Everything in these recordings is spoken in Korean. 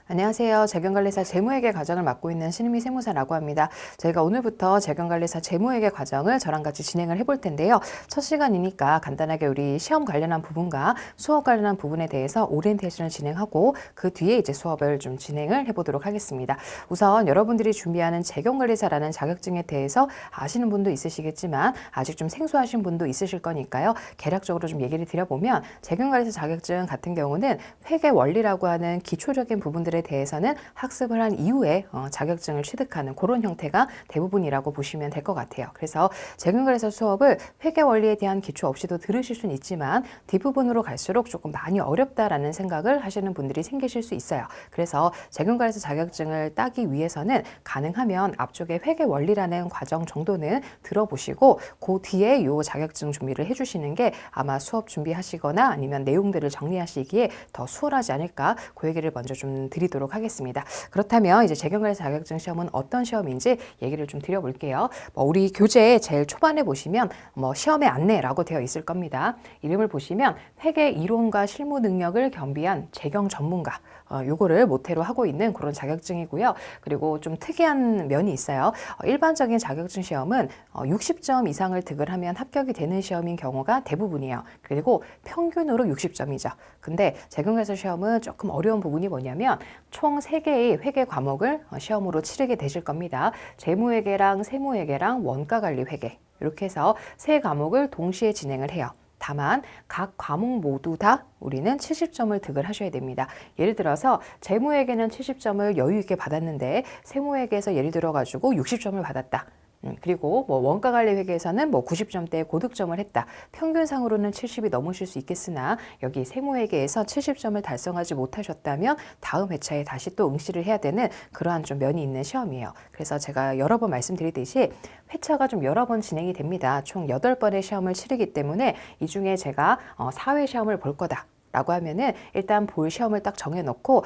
안녕하세요. 재경관리사 재무회계 과정을 맡고 있는 신은미 세무사라고 합니다. 저희가 오늘부터 재경관리사 재무회계 과정을 저랑 같이 진행을 해볼 텐데요. 첫 시간이니까 간단하게 우리 시험 관련한 부분과 수업 관련한 부분에 대해서 오리엔테이션을 진행하고 그 뒤에 이제 수업을 좀 진행을 해보도록 하겠습니다. 우선 여러분들이 준비하는 재경관리사라는 자격증에 대해서 아시는 분도 있으시겠지만 아직 좀 생소하신 분도 있으실 거니까요. 개략적으로 좀 얘기를 드려보면 재경관리사 자격증 같은 경우는 회계 원리라고 하는 기초적인 부분들에 대해서는 학습을 한 이후에 자격증을 취득하는 그런 형태가 대부분이라고 보시면 될 것 같아요. 그래서 재경관리사 수업을 회계 원리에 대한 기초 없이도 들으실 수는 있지만 뒷부분으로 갈수록 조금 많이 어렵다라는 생각을 하시는 분들이 생기실 수 있어요. 그래서 재경관리사 자격증을 따기 위해서는 가능하면 앞쪽에 회계 원리라는 과정 정도는 들어보시고 그 뒤에 요 자격증 준비를 해주시는 게 아마 수업 준비하시거나 아니면 내용들을 정리하시기에 더 수월하지 않을까, 그 얘기를 먼저 좀 드리도록 하겠습니다. 그렇다면 이제 재경관리사 자격증 시험은 어떤 시험인지 얘기를 좀 드려볼게요. 우리 교재 제일 초반에 보시면 시험의 안내라고 되어 있을 겁니다. 이름을 보시면 회계 이론과 실무 능력을 겸비한 재경 전문가, 요거를 모태로 하고 있는 그런 자격증이고요. 그리고 좀 특이한 면이 있어요. 일반적인 자격증 시험은 60점 이상을 득을 하면 합격이 되는 시험인 경우가 대부분이에요. 그리고 평균으로 60점이죠. 근데 재경관리사 시험은 조금 어려운 부분이 뭐냐면 총 3개의 회계 과목을 시험으로 치르게 되실 겁니다. 재무회계랑 세무회계랑 원가관리회계, 이렇게 해서 3과목을 동시에 진행을 해요. 다만 각 과목 모두 다 우리는 70점을 득을 하셔야 됩니다. 예를 들어서 재무회계는 70점을 여유 있게 받았는데 세무회계에서 예를 들어 가지고 60점을 받았다. 그리고 원가관리회계에서는 90점대에 고득점을 했다. 평균상으로는 70이 넘으실 수 있겠으나 여기 세무회계에서 70점을 달성하지 못하셨다면 다음 회차에 다시 또 응시를 해야 되는 그러한 좀 면이 있는 시험이에요. 그래서 제가 여러 번 말씀드리듯이 회차가 좀 여러 번 진행이 됩니다. 총 8번의 시험을 치르기 때문에 이 중에 제가 4회 시험을 볼 거다 라고 하면은 일단 볼 시험을 딱 정해놓고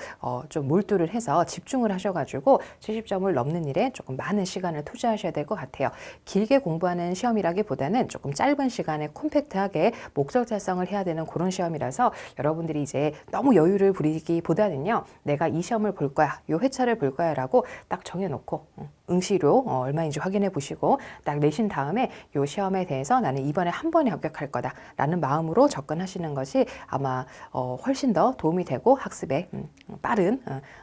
좀 몰두를 해서 집중을 하셔가지고 70점을 넘는 일에 조금 많은 시간을 투자하셔야 될 것 같아요. 길게 공부하는 시험이라기보다는 조금 짧은 시간에 콤팩트하게 목적 달성을 해야 되는 그런 시험이라서 여러분들이 이제 너무 여유를 부리기보다는요, 내가 이 시험을 볼 거야, 이 회차를 볼 거야 라고 딱 정해놓고 응시료 얼마인지 확인해 보시고 딱 내신 다음에 이 시험에 대해서 나는 이번에 한 번에 합격할 거다 라는 마음으로 접근하시는 것이 아마 훨씬 더 도움이 되고 학습에 빠른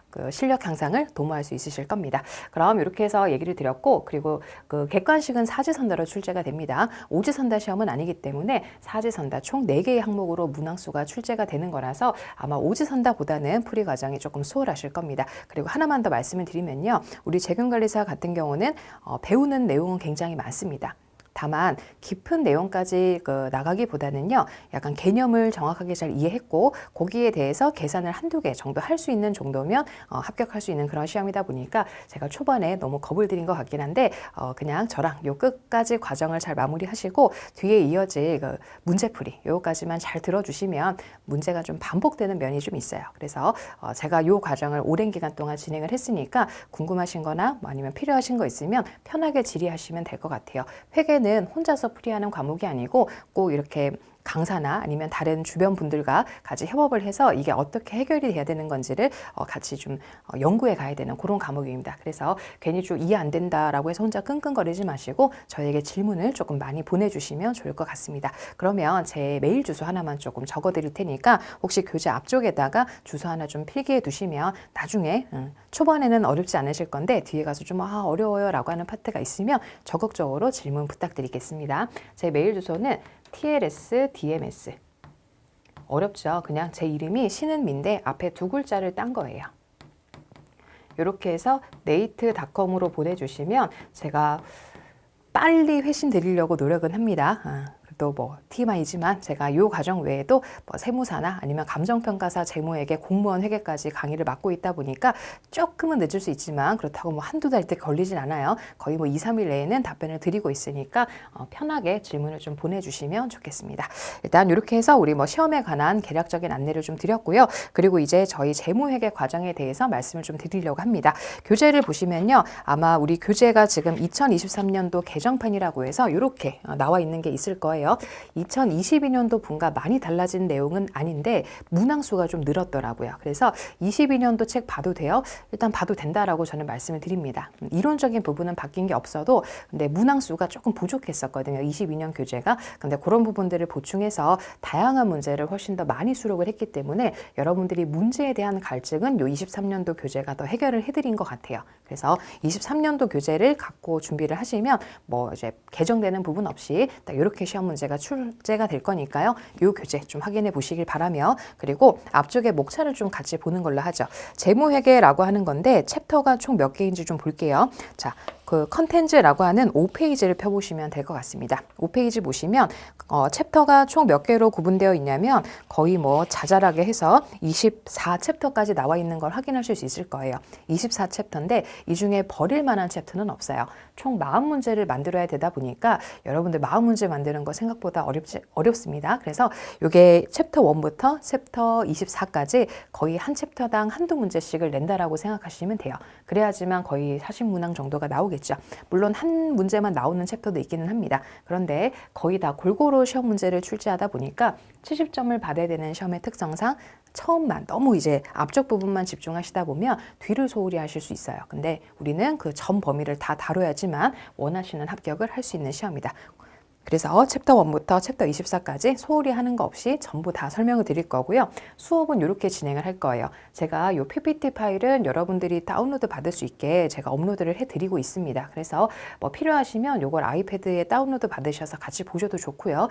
그 실력 향상을 도모할 수 있으실 겁니다. 그럼 이렇게 해서 얘기를 드렸고, 그리고 그 객관식은 사지선다로 출제가 됩니다. 오지선다 시험은 아니기 때문에 사지선다 총 4개의 항목으로 문항수가 출제가 되는 거라서 아마 오지선다보다는 풀이 과정이 조금 수월하실 겁니다. 그리고 하나만 더 말씀을 드리면요, 우리 재경관리사 같은 경우는 배우는 내용은 굉장히 많습니다. 다만 깊은 내용까지 나가기보다는요, 약간 개념을 정확하게 잘 이해했고 거기에 대해서 계산을 한두 개 정도 할 수 있는 정도면 합격할 수 있는 그런 시험이다 보니까 제가 초반에 너무 겁을 드린 것 같긴 한데 그냥 저랑 요 끝까지 과정을 잘 마무리하시고 뒤에 이어질 문제풀이 요까지만 잘 들어주시면 문제가 좀 반복되는 면이 좀 있어요. 그래서 제가 요 과정을 오랜 기간 동안 진행을 했으니까 궁금하신 거나 아니면 필요하신 거 있으면 편하게 질의하시면 될 것 같아요. 회계는 혼자서 풀이하는 과목이 아니고 꼭 이렇게 강사나 아니면 다른 주변 분들과 같이 협업을 해서 이게 어떻게 해결이 돼야 되는 건지를 같이 좀 연구해 가야 되는 그런 과목입니다. 그래서 괜히 좀 이해 안 된다라고 해서 혼자 끙끙거리지 마시고 저에게 질문을 조금 많이 보내주시면 좋을 것 같습니다. 그러면 제 메일 주소 하나만 조금 적어 드릴 테니까 혹시 교재 앞쪽에다가 주소 하나 좀 필기해 두시면 나중에 초반에는 어렵지 않으실 건데 뒤에 가서 좀 어려워요 라고 하는 파트가 있으면 적극적으로 질문 부탁드리겠습니다. 제 메일 주소는 TLS-DMS. 어렵죠? 그냥 제 이름이 신은미인데 앞에 2글자를 딴 거예요. 이렇게 해서 네이트닷컴으로 보내주시면 제가 빨리 회신 드리려고 노력은 합니다. 또 TMI지만 제가 이 과정 외에도 세무사나 아니면 감정평가사, 재무회계, 공무원 회계까지 강의를 맡고 있다 보니까 조금은 늦을 수 있지만 그렇다고 한두 달 때 걸리진 않아요. 거의 2, 3일 내에는 답변을 드리고 있으니까 편하게 질문을 좀 보내주시면 좋겠습니다. 일단 이렇게 해서 우리 시험에 관한 개략적인 안내를 좀 드렸고요. 그리고 이제 저희 재무회계 과정에 대해서 말씀을 좀 드리려고 합니다. 교재를 보시면요, 아마 우리 교재가 지금 2023년도 개정판이라고 해서 이렇게 나와 있는 게 있을 거예요. 있는데요. 2022년도 분과 많이 달라진 내용은 아닌데 문항수가 좀 늘었더라고요. 그래서 22년도 책 봐도 돼요? 일단 봐도 된다라고 저는 말씀을 드립니다. 이론적인 부분은 바뀐 게 없어도 근데 문항수가 조금 부족했었거든요. 22년 교재가. 근데 그런 부분들을 보충해서 다양한 문제를 훨씬 더 많이 수록을 했기 때문에 여러분들이 문제에 대한 갈증은 요 23년도 교재가 더 해결을 해드린 것 같아요. 그래서 23년도 교재를 갖고 준비를 하시면 뭐 이제 개정되는 부분 없이 딱 이렇게 시험 문제가 출제가 될 거니까요. 요 교재 좀 확인해 보시길 바라며 그리고 앞쪽에 목차를 좀 같이 보는 걸로 하죠. 재무회계라고 하는 건데 챕터가 총 몇 개인지 좀 볼게요. 자, 그 컨텐츠라고 하는 5페이지를 펴보시면 될 것 같습니다. 5페이지 보시면 챕터가 총 몇 개로 구분되어 있냐면 거의 뭐 자잘하게 해서 24챕터까지 나와 있는 걸 확인하실 수 있을 거예요. 24챕터인데 이 중에 버릴 만한 챕터는 없어요. 총 40문제를 만들어야 되다 보니까 여러분들 40문제 만드는 거 생각보다 어렵습니다. 그래서 이게 챕터 1부터 챕터 24까지 거의 한 챕터당 한두 문제씩을 낸다라고 생각하시면 돼요. 그래야지만 거의 40문항 정도가 나오겠죠. 물론 한 문제만 나오는 챕터도 있기는 합니다. 그런데 거의 다 골고루 시험 문제를 출제하다 보니까 70점을 받아야 되는 시험의 특성상 처음만 너무 이제 앞쪽 부분만 집중하시다 보면 뒤를 소홀히 하실 수 있어요. 근데 우리는 그 전 범위를 다 다뤄야지만 원하시는 합격을 할 수 있는 시험이다. 그래서 챕터 1부터 챕터 24까지 소홀히 하는 거 없이 전부 다 설명을 드릴 거고요. 수업은 이렇게 진행을 할 거예요. 제가 이 PPT 파일은 여러분들이 다운로드 받을 수 있게 제가 업로드를 해드리고 있습니다. 그래서 뭐 필요하시면 이걸 아이패드에 다운로드 받으셔서 같이 보셔도 좋고요.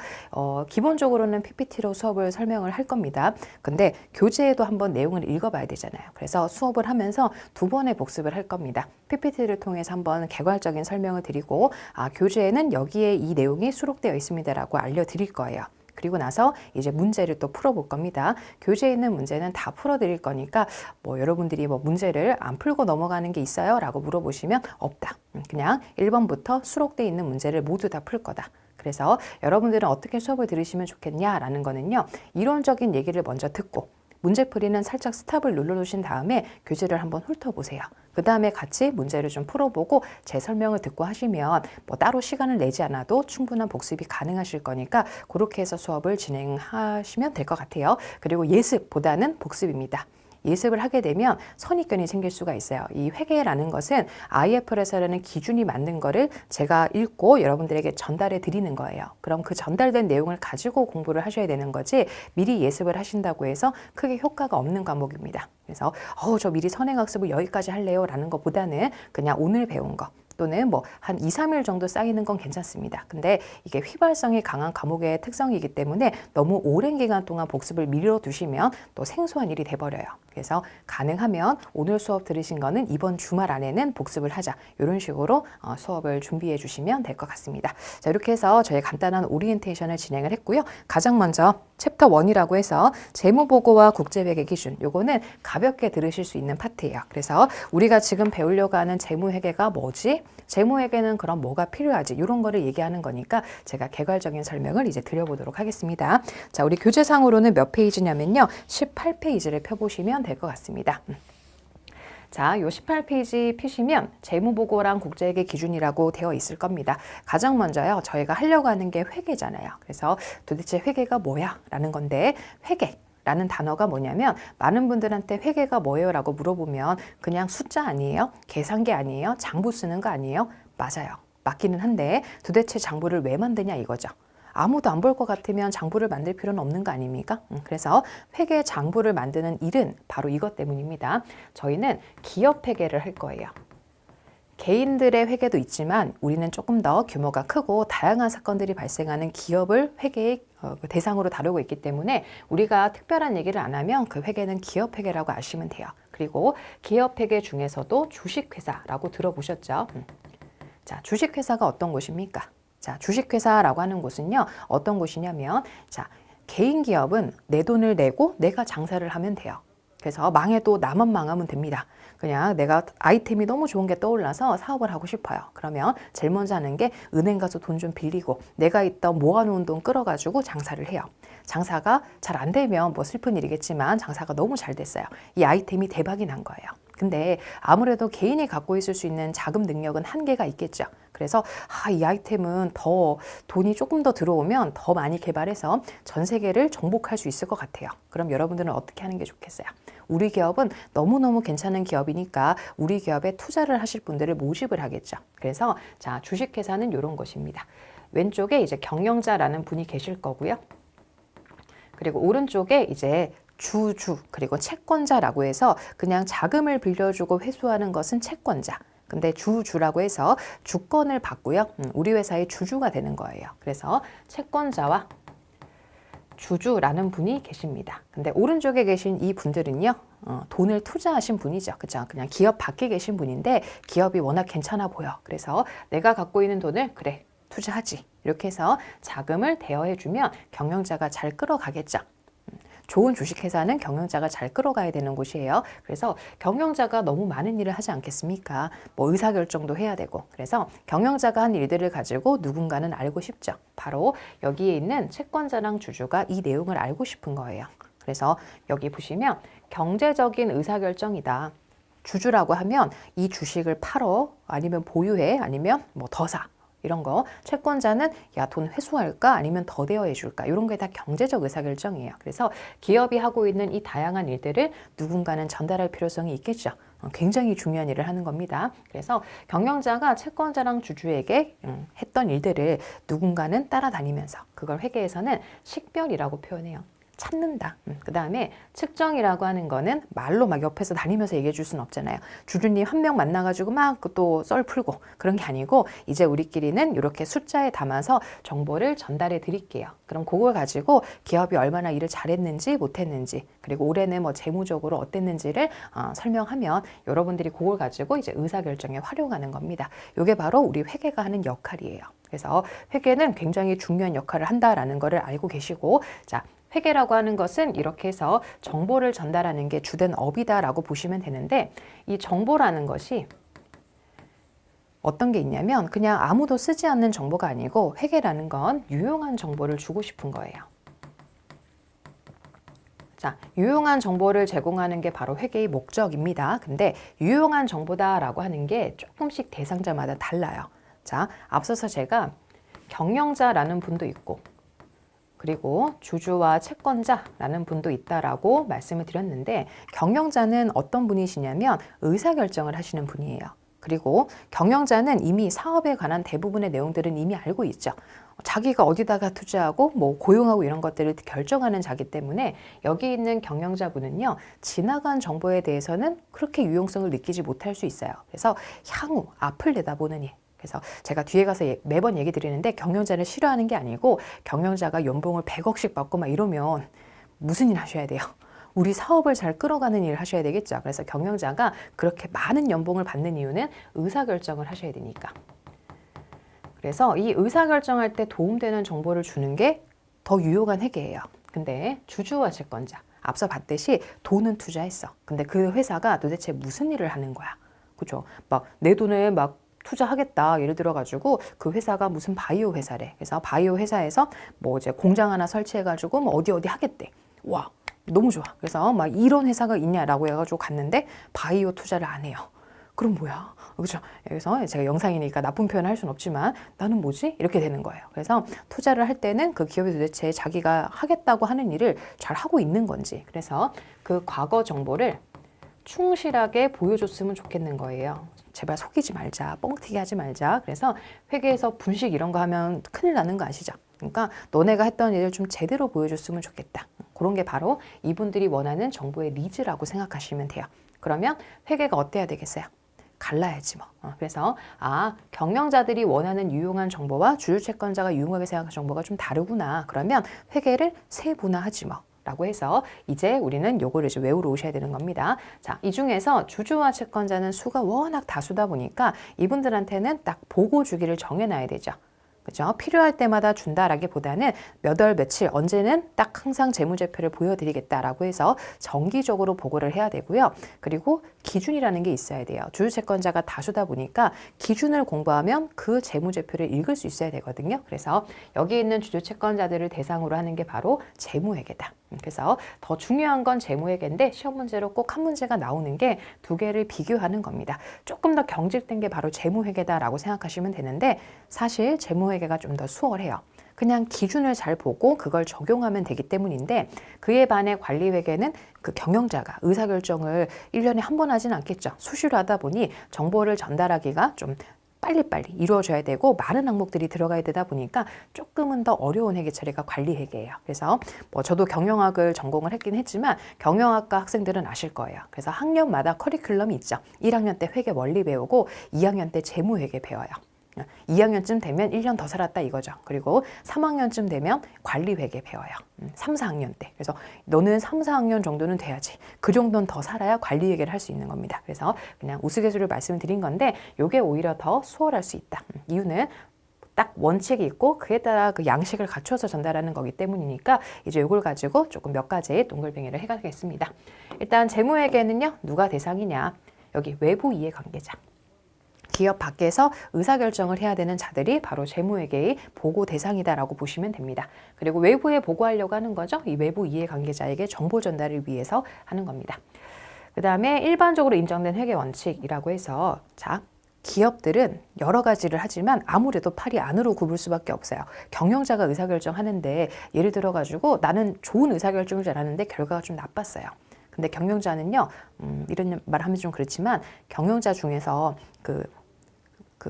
기본적으로는 PPT로 수업을 설명을 할 겁니다. 근데 교재에도 한번 내용을 읽어봐야 되잖아요. 그래서 수업을 하면서 2번의 복습을 할 겁니다. PPT를 통해서 한번 개괄적인 설명을 드리고 교재에는 여기에 이 내용이 수록되어 있습니다라고 알려드릴 거예요. 그리고 나서 이제 문제를 또 풀어볼 겁니다. 교재에 있는 문제는 다 풀어드릴 거니까 뭐 여러분들이 뭐 문제를 안 풀고 넘어가는 게 있어요? 라고 물어보시면 없다. 그냥 1번부터 수록되어 있는 문제를 모두 다 풀 거다. 그래서 여러분들은 어떻게 수업을 들으시면 좋겠냐라는 거는요. 이론적인 얘기를 먼저 듣고 문제풀이는 살짝 스탑을 눌러놓으신 다음에 교재를 한번 훑어보세요. 그 다음에 같이 문제를 좀 풀어보고 제 설명을 듣고 하시면 뭐 따로 시간을 내지 않아도 충분한 복습이 가능하실 거니까 그렇게 해서 수업을 진행하시면 될 것 같아요. 그리고 예습보다는 복습입니다. 예습을 하게 되면 선입견이 생길 수가 있어요. 이 회계라는 것은 IFRS라는 기준이 만든 거를 제가 읽고 여러분들에게 전달해 드리는 거예요. 그럼 그 전달된 내용을 가지고 공부를 하셔야 되는 거지 미리 예습을 하신다고 해서 크게 효과가 없는 과목입니다. 그래서 저 미리 선행학습을 여기까지 할래요 라는 것보다는 그냥 오늘 배운 거 또는 뭐 한 2, 3일 정도 쌓이는 건 괜찮습니다. 근데 이게 휘발성이 강한 과목의 특성이기 때문에 너무 오랜 기간 동안 복습을 미뤄두시면 또 생소한 일이 돼버려요. 그래서 가능하면 오늘 수업 들으신 거는 이번 주말 안에는 복습을 하자. 이런 식으로 수업을 준비해 주시면 될 것 같습니다. 자, 이렇게 해서 저희 간단한 오리엔테이션을 진행을 했고요. 가장 먼저 챕터 1이라고 해서 재무보고와 국제회계 기준 요거는 가볍게 들으실 수 있는 파트예요. 그래서 우리가 지금 배우려고 하는 재무회계가 뭐지? 재무회계는 그럼 뭐가 필요하지? 이런 거를 얘기하는 거니까 제가 개괄적인 설명을 이제 드려보도록 하겠습니다. 자, 우리 교재상으로는 몇 페이지냐면요. 18페이지를 펴보시면 될 것 같습니다. 자, 요 18페이지 피시면 재무보고랑 국제회계 기준이라고 되어 있을 겁니다. 가장 먼저요. 저희가 하려고 하는 게 회계잖아요. 그래서 도대체 회계가 뭐야? 라는 건데 회계. 라는 단어가 뭐냐면 많은 분들한테 회계가 뭐예요? 라고 물어보면 그냥 숫자 아니에요? 계산기 아니에요? 장부 쓰는 거 아니에요? 맞아요. 맞기는 한데 도대체 장부를 왜 만드냐 이거죠. 아무도 안 볼 것 같으면 장부를 만들 필요는 없는 거 아닙니까? 그래서 회계 장부를 만드는 일은 바로 이것 때문입니다. 저희는 기업 회계를 할 거예요. 개인들의 회계도 있지만 우리는 조금 더 규모가 크고 다양한 사건들이 발생하는 기업을 회계의 대상으로 다루고 있기 때문에 우리가 특별한 얘기를 안 하면 그 회계는 기업 회계라고 아시면 돼요. 그리고 기업 회계 중에서도 주식회사라고 들어보셨죠? 자, 주식회사가 어떤 곳입니까? 자, 주식회사라고 하는 곳은요. 어떤 곳이냐면 자, 개인 기업은 내 돈을 내고 내가 장사를 하면 돼요. 그래서 망해도 나만 망하면 됩니다. 그냥 내가 아이템이 너무 좋은 게 떠올라서 사업을 하고 싶어요. 그러면 제일 먼저 하는 게 은행 가서 돈 좀 빌리고 내가 있던 모아놓은 돈 끌어가지고 장사를 해요. 장사가 잘 안 되면 뭐 슬픈 일이겠지만 장사가 너무 잘 됐어요. 이 아이템이 대박이 난 거예요. 근데 아무래도 개인이 갖고 있을 수 있는 자금 능력은 한계가 있겠죠. 그래서 이 아이템은 더 돈이 조금 더 들어오면 더 많이 개발해서 전 세계를 정복할 수 있을 것 같아요. 그럼 여러분들은 어떻게 하는 게 좋겠어요? 우리 기업은 너무너무 괜찮은 기업이니까 우리 기업에 투자를 하실 분들을 모집을 하겠죠. 그래서 자, 주식회사는 이런 것입니다. 왼쪽에 이제 경영자라는 분이 계실 거고요. 그리고 오른쪽에 이제 주주 그리고 채권자라고 해서 그냥 자금을 빌려주고 회수하는 것은 채권자. 근데 주주라고 해서 주권을 받고요. 우리 회사의 주주가 되는 거예요. 그래서 채권자와 주주라는 분이 계십니다. 근데 오른쪽에 계신 이 분들은요, 돈을 투자하신 분이죠. 그죠? 그냥 기업 밖에 계신 분인데 기업이 워낙 괜찮아 보여. 그래서 내가 갖고 있는 돈을 그래, 투자하지. 이렇게 해서 자금을 대여해주면 경영자가 잘 끌어가겠죠. 좋은 주식회사는 경영자가 잘 끌어가야 되는 곳이에요. 그래서 경영자가 너무 많은 일을 하지 않겠습니까? 뭐 의사결정도 해야 되고. 그래서 경영자가 한 일들을 가지고 누군가는 알고 싶죠. 바로 여기에 있는 채권자랑 주주가 이 내용을 알고 싶은 거예요. 그래서 여기 보시면 경제적인 의사결정이다. 주주라고 하면 이 주식을 팔어 아니면 보유해 아니면 뭐 더 사. 이런 거. 채권자는 야, 돈 회수할까 아니면 더 대여해 줄까 이런 게 다 경제적 의사결정이에요. 그래서 기업이 하고 있는 이 다양한 일들을 누군가는 전달할 필요성이 있겠죠. 굉장히 중요한 일을 하는 겁니다. 그래서 경영자가 채권자랑 주주에게 했던 일들을 누군가는 따라다니면서 그걸 회계에서는 식별이라고 표현해요. 찾는다. 그 다음에 측정이라고 하는 거는 말로 막 옆에서 다니면서 얘기해 줄 수는 없잖아요. 주주님 한 명 만나가지고 막 또 썰 풀고 그런 게 아니고 이제 우리끼리는 이렇게 숫자에 담아서 정보를 전달해 드릴게요. 그럼 그걸 가지고 기업이 얼마나 일을 잘했는지 못했는지 그리고 올해는 뭐 재무적으로 어땠는지를 설명하면 여러분들이 그걸 가지고 이제 의사결정에 활용하는 겁니다. 이게 바로 우리 회계가 하는 역할이에요. 그래서 회계는 굉장히 중요한 역할을 한다라는 거를 알고 계시고 자, 회계라고 하는 것은 이렇게 해서 정보를 전달하는 게 주된 업이다라고 보시면 되는데 이 정보라는 것이 어떤 게 있냐면 그냥 아무도 쓰지 않는 정보가 아니고 회계라는 건 유용한 정보를 주고 싶은 거예요. 자, 유용한 정보를 제공하는 게 바로 회계의 목적입니다. 근데 유용한 정보다라고 하는 게 조금씩 대상자마다 달라요. 자, 앞서서 제가 경영자라는 분도 있고 그리고 주주와 채권자라는 분도 있다라고 말씀을 드렸는데 경영자는 어떤 분이시냐면 의사결정을 하시는 분이에요. 그리고 경영자는 이미 사업에 관한 대부분의 내용들은 이미 알고 있죠. 자기가 어디다가 투자하고 뭐 고용하고 이런 것들을 결정하는 자기 때문에 여기 있는 경영자분은요. 지나간 정보에 대해서는 그렇게 유용성을 느끼지 못할 수 있어요. 그래서 향후 앞을 내다보는 일. 그래서 제가 뒤에 가서 매번 얘기 드리는데 경영자를 싫어하는 게 아니고 경영자가 연봉을 100억씩 받고 막 이러면 무슨 일 하셔야 돼요? 우리 사업을 잘 끌어가는 일을 하셔야 되겠죠. 그래서 경영자가 그렇게 많은 연봉을 받는 이유는 의사결정을 하셔야 되니까. 그래서 이 의사결정할 때 도움되는 정보를 주는 게 더 유용한 회계예요. 근데 주주와 채권자, 앞서 봤듯이 돈은 투자했어. 근데 그 회사가 도대체 무슨 일을 하는 거야? 그렇죠? 막 내 돈을 막 투자하겠다. 예를 들어가지고 그 회사가 무슨 바이오 회사래. 그래서 바이오 회사에서 뭐 이제 공장 하나 설치해가지고 뭐 어디 하겠대. 와, 너무 좋아. 그래서 막 이런 회사가 있냐라고 해가지고 갔는데 바이오 투자를 안 해요. 그럼 뭐야? 그렇죠? 여기서 제가 영상이니까 나쁜 표현을 할 수는 없지만 나는 뭐지? 이렇게 되는 거예요. 그래서 투자를 할 때는 그 기업이 도대체 자기가 하겠다고 하는 일을 잘 하고 있는 건지 그래서 그 과거 정보를 충실하게 보여줬으면 좋겠는 거예요. 제발 속이지 말자. 뻥튀기 하지 말자. 그래서 회계에서 분식 이런 거 하면 큰일 나는 거 아시죠? 그러니까 너네가 했던 일을 좀 제대로 보여줬으면 좋겠다. 그런 게 바로 이분들이 원하는 정보의 니즈라고 생각하시면 돼요. 그러면 회계가 어때야 되겠어요? 갈라야지 뭐. 그래서 경영자들이 원하는 유용한 정보와 주주채권자가 유용하게 생각하는 정보가 좀 다르구나. 그러면 회계를 세분화하지 뭐. 라고 해서 이제 우리는 요거를 이제 외우러 오셔야 되는 겁니다. 자, 이 중에서 주주와 채권자는 수가 워낙 다수다 보니까 이분들한테는 딱 보고 주기를 정해놔야 되죠. 그죠? 필요할 때마다 준다라기보다는 몇 월 며칠 언제는 딱 항상 재무제표를 보여드리겠다라고 해서 정기적으로 보고를 해야 되고요. 그리고 기준이라는 게 있어야 돼요. 주주채권자가 다수다 보니까 기준을 공부하면 그 재무제표를 읽을 수 있어야 되거든요. 그래서 여기 있는 주주채권자들을 대상으로 하는 게 바로 재무회계다. 그래서 더 중요한 건 재무회계인데 시험 문제로 꼭 한 문제가 나오는 게 두 개를 비교하는 겁니다. 조금 더 경직된 게 바로 재무회계다라고 생각하시면 되는데 사실 재무회계가 좀 더 수월해요. 그냥 기준을 잘 보고 그걸 적용하면 되기 때문인데 그에 반해 관리회계는 그 경영자가 의사결정을 1년에 한 번 하진 않겠죠. 수시로 하다 보니 정보를 전달하기가 좀 빨리빨리 이루어져야 되고 많은 항목들이 들어가야 되다 보니까 조금은 더 어려운 회계 처리가 관리회계예요. 그래서 뭐 저도 경영학을 전공을 했긴 했지만 경영학과 학생들은 아실 거예요. 그래서 학년마다 커리큘럼이 있죠. 1학년 때 회계 원리 배우고 2학년 때 재무회계 배워요. 2학년쯤 되면 1년 더 살았다 이거죠. 그리고 3학년쯤 되면 관리회계 배워요. 3, 4학년 때. 그래서 너는 3, 4학년 정도는 돼야지. 그 정도는 더 살아야 관리회계를 할 수 있는 겁니다. 그래서 그냥 우스갯소리로 말씀드린 건데 이게 오히려 더 수월할 수 있다. 이유는 딱 원칙이 있고 그에 따라 그 양식을 갖춰서 전달하는 거기 때문이니까 이제 이걸 가지고 조금 몇 가지의 동글뱅이를 해가겠습니다. 일단 재무회계는요. 누가 대상이냐. 여기 외부 이해관계자. 기업 밖에서 의사결정을 해야 되는 자들이 바로 재무회계의 보고 대상이다라고 보시면 됩니다. 그리고 외부에 보고하려고 하는 거죠. 이 외부 이해관계자에게 정보 전달을 위해서 하는 겁니다. 그 다음에 일반적으로 인정된 회계 원칙이라고 해서 자 기업들은 여러 가지를 하지만 아무래도 팔이 안으로 굽을 수밖에 없어요. 경영자가 의사결정하는데 예를 들어가지고 나는 좋은 의사결정을 잘하는데 결과가 좀 나빴어요. 근데 경영자는요, 이런 말 하면 좀 그렇지만 경영자 중에서 그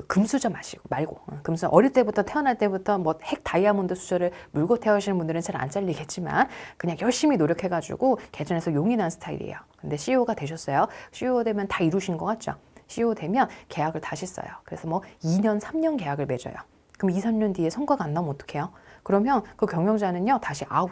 금수저 말고 금수저 어릴 때부터 태어날 때부터 뭐 핵 다이아몬드 수저를 물고 태어나시는 분들은 잘 안 잘리겠지만 그냥 열심히 노력해가지고 개전에서 용이 난 스타일이에요. 근데 CEO가 되셨어요. CEO 되면 다 이루신 것 같죠? CEO 되면 계약을 다시 써요. 그래서 뭐 2년, 3년 계약을 맺어요. 그럼 2, 3년 뒤에 성과가 안 나오면 어떡해요? 그러면 그 경영자는요 다시 아웃.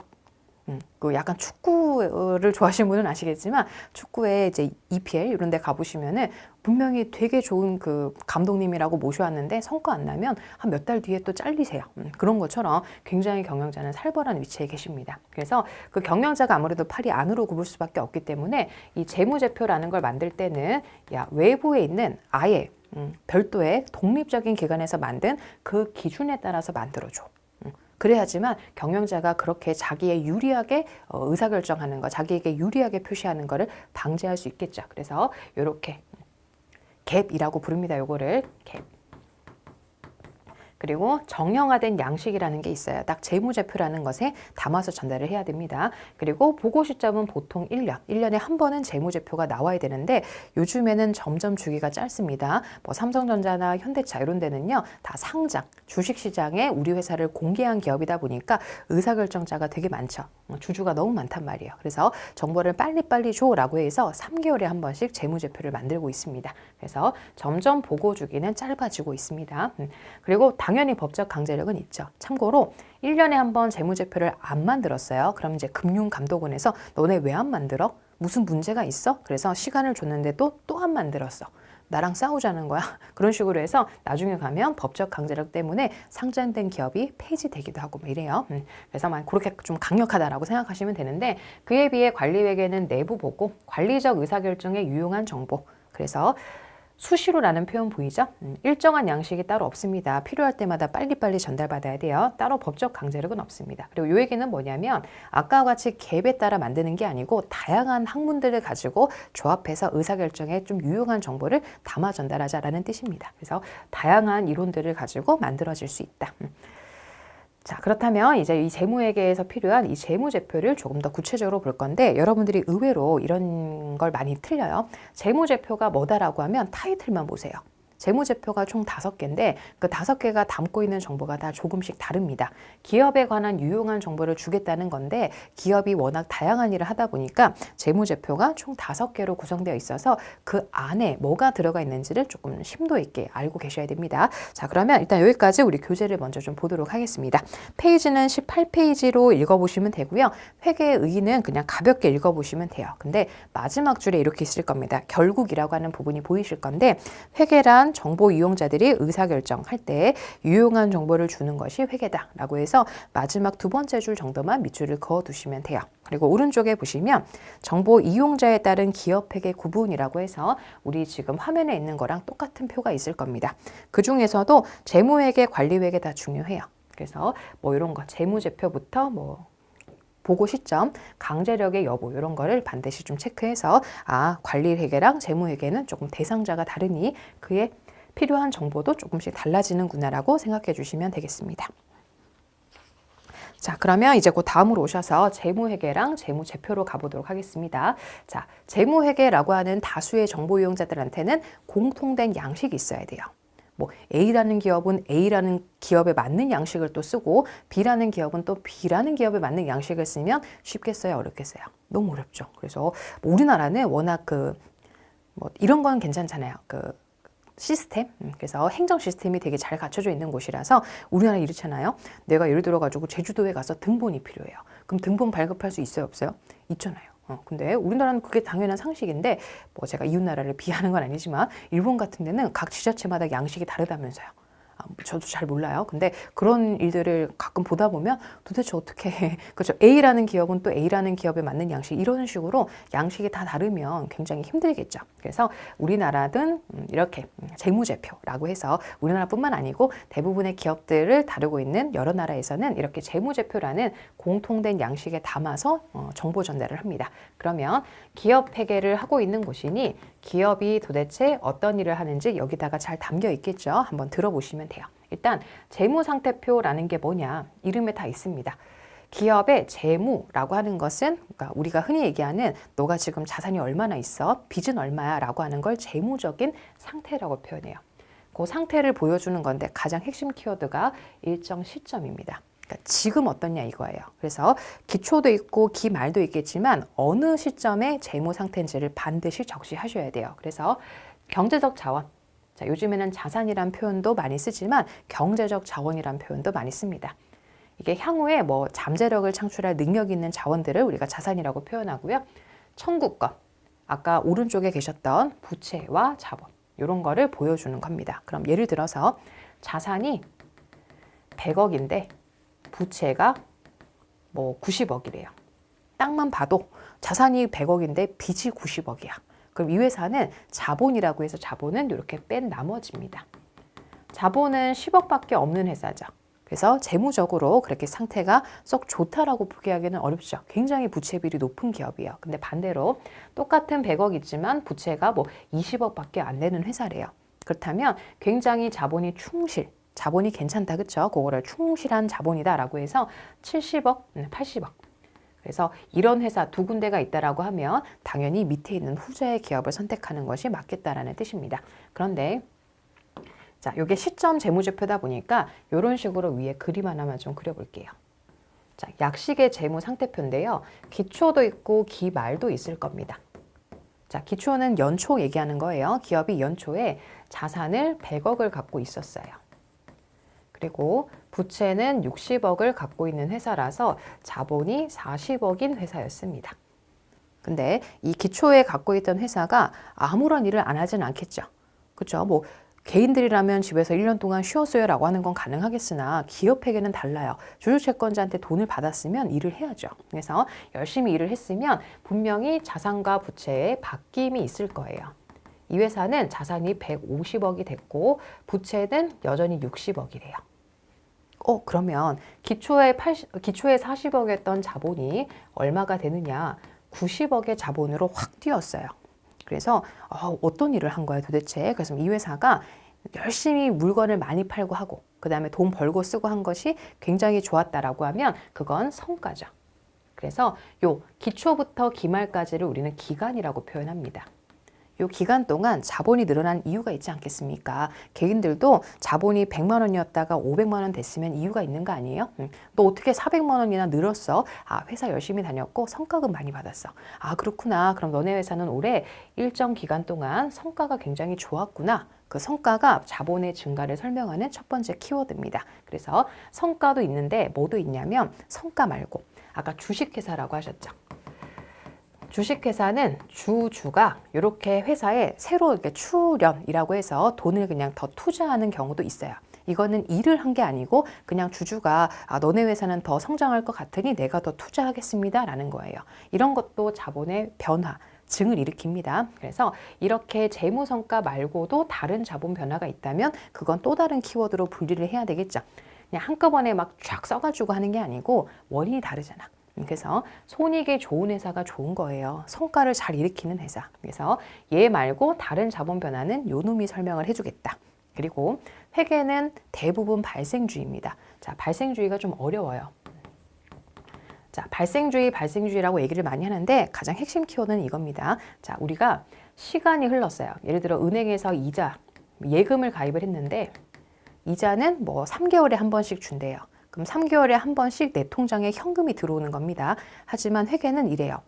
그 약간 축구를 좋아하시는 분은 아시겠지만 축구에 이제 EPL 이런 데 가보시면은 분명히 되게 좋은 그 감독님이라고 모셔왔는데 성과 안 나면 한 몇 달 뒤에 또 잘리세요. 그런 것처럼 굉장히 경영자는 살벌한 위치에 계십니다. 그래서 그 경영자가 아무래도 팔이 안으로 굽을 수밖에 없기 때문에 이 재무제표라는 걸 만들 때는 야 외부에 있는 아예 별도의 독립적인 기관에서 만든 그 기준에 따라서 만들어줘. 그래야지만 경영자가 그렇게 자기의 유리하게 의사결정하는 거, 자기에게 유리하게 표시하는 거를 방지할 수 있겠죠. 그래서 이렇게 갭이라고 부릅니다. 요거를 갭. 그리고 정형화된 양식이라는 게 있어요. 딱 재무제표라는 것에 담아서 전달을 해야 됩니다. 그리고 보고 시점은 보통 1년. 1년에 한 번은 재무제표가 나와야 되는데 요즘에는 점점 주기가 짧습니다. 뭐 삼성전자나 현대차 이런 데는요. 다 상장, 주식시장에 우리 회사를 공개한 기업이다 보니까 의사결정자가 되게 많죠. 주주가 너무 많단 말이에요. 그래서 정보를 빨리빨리 줘라고 해서 3개월에 한 번씩 재무제표를 만들고 있습니다. 그래서 점점 보고 주기는 짧아지고 있습니다. 그리고 당연히 법적 강제력은 있죠. 참고로 1년에 한 번 재무제표를 안 만들었어요. 그럼 이제 금융감독원에서 너네 왜 안 만들어? 무슨 문제가 있어? 그래서 시간을 줬는데도 또 안 만들었어. 나랑 싸우자는 거야. 그런 식으로 해서 나중에 가면 법적 강제력 때문에 상장된 기업이 폐지되기도 하고 뭐 이래요. 그래서 그렇게 좀 강력하다라고 생각하시면 되는데 그에 비해 관리회계는 내부 보고 관리적 의사결정에 유용한 정보. 그래서 수시로라는 표현 보이죠? 일정한 양식이 따로 없습니다. 필요할 때마다 빨리빨리 전달받아야 돼요. 따로 법적 강제력은 없습니다. 그리고 이 얘기는 뭐냐면 아까와 같이 갭에 따라 만드는 게 아니고 다양한 학문들을 가지고 조합해서 의사결정에 좀 유용한 정보를 담아 전달하자라는 뜻입니다. 그래서 다양한 이론들을 가지고 만들어질 수 있다. 자, 그렇다면 이제 이 재무회계에서 필요한 이 재무제표를 조금 더 구체적으로 볼 건데 여러분들이 의외로 이런 걸 많이 틀려요. 재무제표가 뭐다라고 하면 타이틀만 보세요. 재무제표가 총 5개인데 그 5개가 담고 있는 정보가 다 조금씩 다릅니다. 기업에 관한 유용한 정보를 주겠다는 건데 기업이 워낙 다양한 일을 하다 보니까 재무제표가 총 5개로 구성되어 있어서 그 안에 뭐가 들어가 있는지를 조금 심도 있게 알고 계셔야 됩니다. 자, 그러면 일단 여기까지 우리 교재를 먼저 좀 보도록 하겠습니다. 페이지는 18페이지로 읽어보시면 되고요. 회계의 의의는 그냥 가볍게 읽어보시면 돼요. 근데 마지막 줄에 이렇게 있을 겁니다. 결국이라고 하는 부분이 보이실 건데 회계란 정보 이용자들이 의사결정할 때 유용한 정보를 주는 것이 회계다라고 해서 마지막 2번째 줄 정도만 밑줄을 그어두시면 돼요. 그리고 오른쪽에 보시면 정보 이용자에 따른 기업회계 구분이라고 해서 우리 지금 화면에 있는 거랑 똑같은 표가 있을 겁니다. 그 중에서도 재무회계, 관리회계 다 중요해요. 그래서 뭐 이런 거 재무제표부터 뭐 보고 시점, 강제력의 여부 이런 거를 반드시 좀 체크해서 관리회계랑 재무회계는 조금 대상자가 다르니 그에 필요한 정보도 조금씩 달라지는구나라고 생각해 주시면 되겠습니다. 자, 그러면 이제 그 다음으로 오셔서 재무회계랑 재무제표로 가보도록 하겠습니다. 자, 재무회계라고 하는 다수의 정보 이용자들한테는 공통된 양식이 있어야 돼요. 뭐 A라는 기업은 A라는 기업에 맞는 양식을 또 쓰고 B라는 기업은 또 B라는 기업에 맞는 양식을 쓰면 쉽겠어요, 어렵겠어요? 너무 어렵죠. 그래서 뭐 우리나라는 워낙 뭐 이런 건 괜찮잖아요. 시스템, 그래서 행정 시스템이 되게 잘 갖춰져 있는 곳이라서 우리나라 이렇잖아요. 내가 예를 들어가지고 제주도에 가서 등본이 필요해요. 그럼 등본 발급할 수 있어요, 없어요? 있잖아요. 근데 우리나라는 그게 당연한 상식인데 뭐 제가 이웃나라를 비하는 건 아니지만 일본 같은 데는 각 지자체마다 양식이 다르다면서요. 저도 잘 몰라요. 근데 그런 일들을 가끔 보다 보면 도대체 어떻게 그렇죠. A라는 기업은 또 A라는 기업에 맞는 양식 이런 식으로 양식이 다 다르면 굉장히 힘들겠죠. 그래서 우리나라는 이렇게 재무제표라고 해서 우리나라뿐만 아니고 대부분의 기업들을 다루고 있는 여러 나라에서는 이렇게 재무제표라는 공통된 양식에 담아서 정보 전달을 합니다. 그러면 기업 회계를 하고 있는 곳이니 기업이 도대체 어떤 일을 하는지 여기다가 잘 담겨 있겠죠. 한번 들어보시면 돼요. 일단 재무상태표라는 게 뭐냐? 이름에 다 있습니다. 기업의 재무라고 하는 것은 그러니까 우리가 흔히 얘기하는 너가 지금 자산이 얼마나 있어? 빚은 얼마야? 라고 하는 걸 재무적인 상태라고 표현해요. 그 상태를 보여주는 건데 가장 핵심 키워드가 일정 시점입니다. 그러니까 지금 어떻냐 이거예요. 그래서 기초도 있고 기말도 있겠지만 어느 시점에 재무 상태인지를 반드시 적시하셔야 돼요. 그래서 경제적 자원, 자, 요즘에는 자산이란 표현도 많이 쓰지만 경제적 자원이란 표현도 많이 씁니다. 이게 향후에 뭐 잠재력을 창출할 능력이 있는 자원들을 우리가 자산이라고 표현하고요. 청구권, 아까 오른쪽에 계셨던 부채와 자본 이런 거를 보여주는 겁니다. 그럼 예를 들어서 자산이 100억인데 부채가 뭐 90억이래요. 딱만 봐도 자산이 100억인데 빚이 90억이야. 그럼 이 회사는 자본이라고 해서 자본은 이렇게 뺀 나머지입니다. 자본은 10억밖에 없는 회사죠. 그래서 재무적으로 그렇게 상태가 썩 좋다라고 보기하기는 어렵죠. 굉장히 부채비율이 높은 기업이에요. 근데 반대로 똑같은 100억 있지만 부채가 뭐 20억밖에 안 되는 회사래요. 그렇다면 굉장히 자본이 자본이 괜찮다, 그쵸? 그거를 충실한 자본이다라고 해서 70억, 80억. 그래서 이런 회사 두 군데가 있다라고 하면 당연히 밑에 있는 후자의 기업을 선택하는 것이 맞겠다라는 뜻입니다. 그런데 자, 이게 시점 재무제표다 보니까 이런 식으로 위에 그림 하나만 좀 그려볼게요. 자, 약식의 재무 상태표인데요. 기초도 있고 기말도 있을 겁니다. 자, 기초는 연초 얘기하는 거예요. 기업이 연초에 자산을 100억을 갖고 있었어요. 그리고 부채는 60억을 갖고 있는 회사라서 자본이 40억인 회사였습니다. 근데 이 기초에 갖고 있던 회사가 아무런 일을 안 하진 않겠죠. 그렇죠? 뭐 개인들이라면 집에서 1년 동안 쉬었어요 라고 하는 건 가능하겠으나 기업에게는 달라요. 주주채권자한테 돈을 받았으면 일을 해야죠. 그래서 열심히 일을 했으면 분명히 자산과 부채에 바뀜이 있을 거예요. 이 회사는 자산이 150억이 됐고 부채는 여전히 60억이래요. 그러면 기초에 40억이었던 자본이 얼마가 되느냐? 90억의 자본으로 확 뛰었어요. 그래서 어떤 일을 한 거야 도대체? 그래서 이 회사가 열심히 물건을 많이 팔고 하고 그 다음에 돈 벌고 쓰고 한 것이 굉장히 좋았다라고 하면 그건 성과죠. 그래서 요 기초부터 기말까지를 우리는 기간이라고 표현합니다. 이 기간 동안 자본이 늘어난 이유가 있지 않겠습니까? 개인들도 자본이 100만 원이었다가 500만 원 됐으면 이유가 있는 거 아니에요? 너 어떻게 400만 원이나 늘었어? 회사 열심히 다녔고 성과금 많이 받았어. 그렇구나. 그럼 너네 회사는 올해 일정 기간 동안 성과가 굉장히 좋았구나. 그 성과가 자본의 증가를 설명하는 첫 번째 키워드입니다. 그래서 성과도 있는데 뭐도 있냐면 성과 말고 아까 주식회사라고 하셨죠. 주식회사는 주주가 이렇게 회사에 새로 이렇게 출연이라고 해서 돈을 그냥 더 투자하는 경우도 있어요. 이거는 일을 한 게 아니고 그냥 주주가 너네 회사는 더 성장할 것 같으니 내가 더 투자하겠습니다 라는 거예요. 이런 것도 자본의 변화, 증을 일으킵니다. 그래서 이렇게 재무성과 말고도 다른 자본 변화가 있다면 그건 또 다른 키워드로 분리를 해야 되겠죠. 그냥 한꺼번에 막 쫙 써가지고 하는 게 아니고 원인이 다르잖아. 그래서 손익이 좋은 회사가 좋은 거예요. 성과를 잘 일으키는 회사. 그래서 얘 말고 다른 자본 변화는 요놈이 설명을 해주겠다. 그리고 회계는 대부분 발생주의입니다. 자, 발생주의가 좀 어려워요. 자, 발생주의라고 얘기를 많이 하는데 가장 핵심 키워드는 이겁니다. 자, 우리가 시간이 흘렀어요. 예를 들어 은행에서 이자, 예금을 가입을 했는데 이자는 뭐 3개월에 한 번씩 준대요. 그럼 3개월에 한 번씩 내 통장에 현금이 들어오는 겁니다. 하지만 회계는 이래요.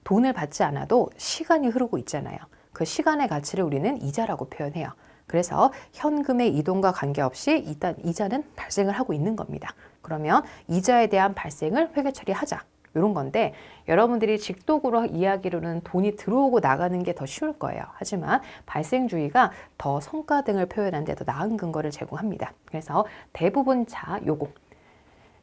돈을 받지 않아도 시간이 흐르고 있잖아요. 그 시간의 가치를 우리는 이자라고 표현해요. 그래서 현금의 이동과 관계없이 일단 이자는 발생을 하고 있는 겁니다. 그러면 이자에 대한 발생을 회계 처리하자. 이런 건데 여러분들이 직독으로 이야기로는 돈이 들어오고 나가는 게 더 쉬울 거예요. 하지만 발생주의가 더 성과 등을 표현하는 데 더 나은 근거를 제공합니다. 그래서 대부분 자 요거